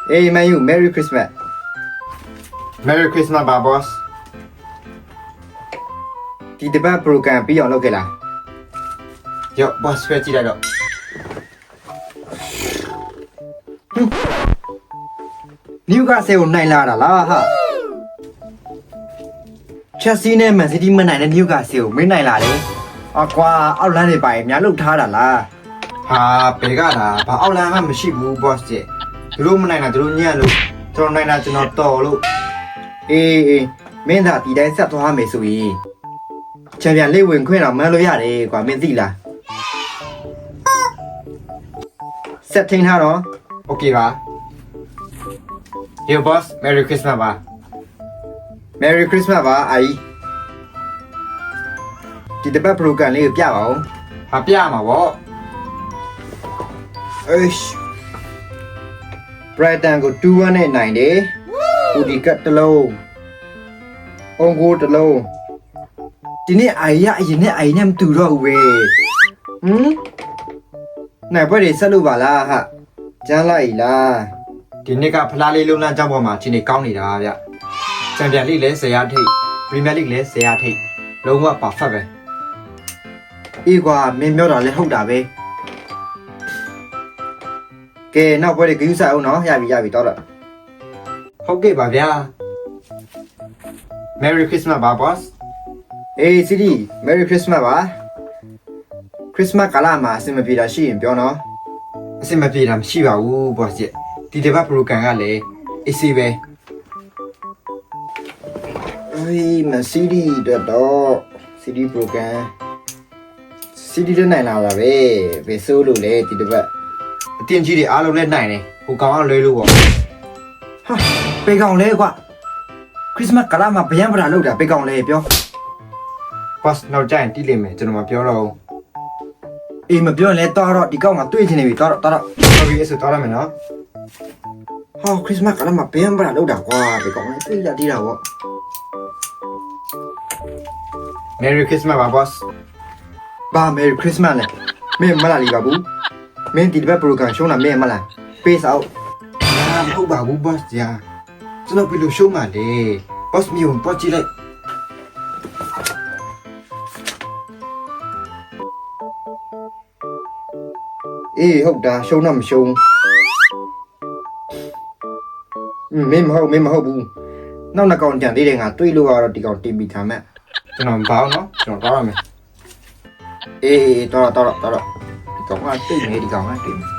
Hey Mayu, Merry Christmas. Merry Christmas, ba boss. ဒီတပတ် program ပြီးအောင်လုပ်ခဲ့လားရော့ boss ဆွဲကြည့်လိုက်တော့နျူကာဆယ်ကိုနိုင်လာတာလားဟာချက်စီနဲ့မန်စီးတီးမနိုင်တဲ့နျူကာဆယ်ကိုမင်းနိုင်လာတယ်အကွာအောက်လမ်းတွေပါရင်များလုပ်ထားတာလားဟာဘယ်ကလားဘာအောက်လမ်းမှမရှိဘူး boss ကျသူတို့မနိုင်တာသူတို့ညံ့လို့ကျွန်တော်နိုင်တာကျွန်တော်တော်လို့အေးမင်းသာဒီတိုင်းဆက်သွားမယ်ဆိုရင်ချန်ပီယံလိဝင်ခွင့်တော့မန်းလို့ရတယ်ကွာမင်းသိလားဆက်ထင်းထားတော့โอเคပါ Yo boss Merry Christmas ပါ Merry Christmas ပါအာကြီးဒီတပတ် program လေးကိုပြပါဦးဟာပြမှာဗောBrighton ကို2-1နဲ့နိုင်တယ်ဟူဒီကတ်တစ်လုံးအုံကိုတစ်လုံးဒီနေ့အိုင်ရအရင်နဲ့အိုင်နဲ့မတူတော့ဘူးပဲနိုင်ပွဲတွေဆက်လို့ပါလားဟာကျန်းလိုက်လားဒီနေ့ကဖလားလေးလုံးလမ်းကြောင်းပေါ်မှာခြေနေကောင်းနေတာဗျချန်ပီယံလိလည်း10ရာထိပ်ပရီးမီယာလိလည်း10ရာထိပ်လုံးဝပါဖက်ပဲအေးကွာမင်းပြောတာလည်းဟုတ်တာပဲကဲနောက်ပွဲတွေဂရုစိုက်အောင်နော်ရပြီတော့ဟုတ်ကဲ့ပါဗျာ Merry Christmas ပါ boss အေးစီဒီ Merry Christmas ပါ Christmas ကာလမှာအဆင်မပြေတာရှိရင်ပြောနော်အဆင်မပြေတာမရှိပါဘူး boss ရဲ့ဒီတစ်ပတ် program ကလည်းအေးစီပဲအေးမစီဒီတော့ CD program CD လည်းနိုင်လာတာပဲဘယ်ဆိုးလို့လဲဒီတစ်ပတ်အတင်းကြီးတွေအားလုံးလည်းနိုင်တယ်ဟိုကောင်ကလွဲလို့ပေါ့ဟာပေကောင်လဲကွာခရစ်စမတ်ကာလမှာဗျံပရာလောက်တာပေကောင်လဲပြော boss နောက်ကျရင်တီးလိမ့်မယ်ကျွန်တော်မပြောတော့ဘူးအေးမပြောရင်လဲတော့ဒီကောင်ကတွေးချင်နေပြီတော့ဟုတ်ပြီအဲ့ဆိုတော့ရမယ်နော်ဟာခရစ်စမတ်ကာလမှာဗျံပရာလောက်တာကွာပေကောင်လဲတွေးကြတီးတာပေါ့ Merry Christmas ပါ boss ဘာ Merry Christmas လဲမင်းမလာလီပါဘူးမင်းဒီတစ်ပတ် program ရှုံးတာမင်းမလား Peace out ဟာမဟုတ်ပါဘူး boss ကြာကျွန်တော်ဘယ်လိုရှုံးမှာလဲ boss မျိုးပေါ်ကြည့်လိုက်အေးဟုတ်တာရှုံးတော့မရှုံးမင်းမဟုတ်ဘူးနောက်နှစ်ကောင်ကြံသေးတယ်ငါတွေးလို့ကတော့ဒီကောင်တင်ပြီးထားမယ်ကျွန်တော်မပေါနော်ကျွန်တော်တော့ရမယ်အေးတော့ဒီကောင်ကတိတ်နေဒီကောင်ကတိတ်